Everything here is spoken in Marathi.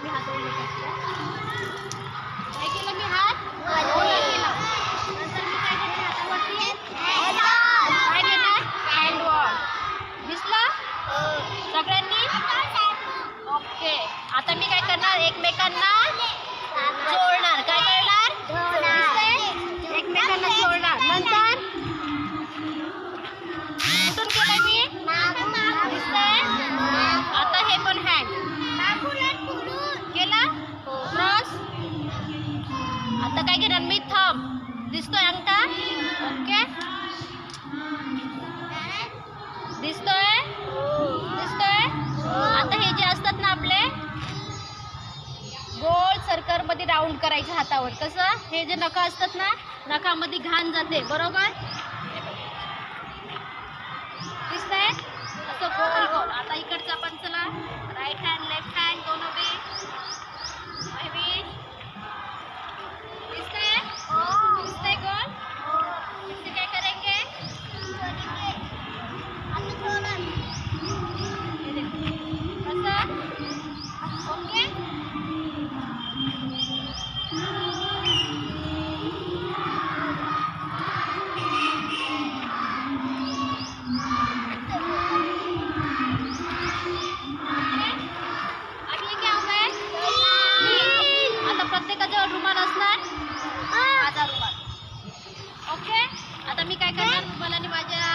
मी हात ओले करते. काय केलं मी हात ओला केला. नंतर मी काय करते हातावरती काय घेणार हँड वॉश. दिसलं सगळ्यांनी. ओके आता मी काय करणार एकमेकांना जोडणार. काय करणार दिसतंय एकमेकांना जोडणार. नंतर कुठून केलंय मी दिसतंय. आता हे पण हँड केला क्रॉस. आता काय घेणार मी थंब. दिसतोय अंगठा. ओके दिसतोय दिसतोय. आता हे जे असतात ना आपले गोल सर्कल मध्ये राऊंड करायचे हातावर. कसं हे जे नखं असतात ना नखामध्ये घाण जाते बरोबर. दिसतंय असं गोल गोल. आता इकडचं आपण चला राईट हँड लेफ्ट हँड दोनों भी दिसतंय दिसतंय गोल. इससे क्या करेंगे कसं ओके. आता प्रत्येकाजवळ रुमाल असणार. माझा रुमाल. ओके आता मी काय करणार रुमालाने माझ्या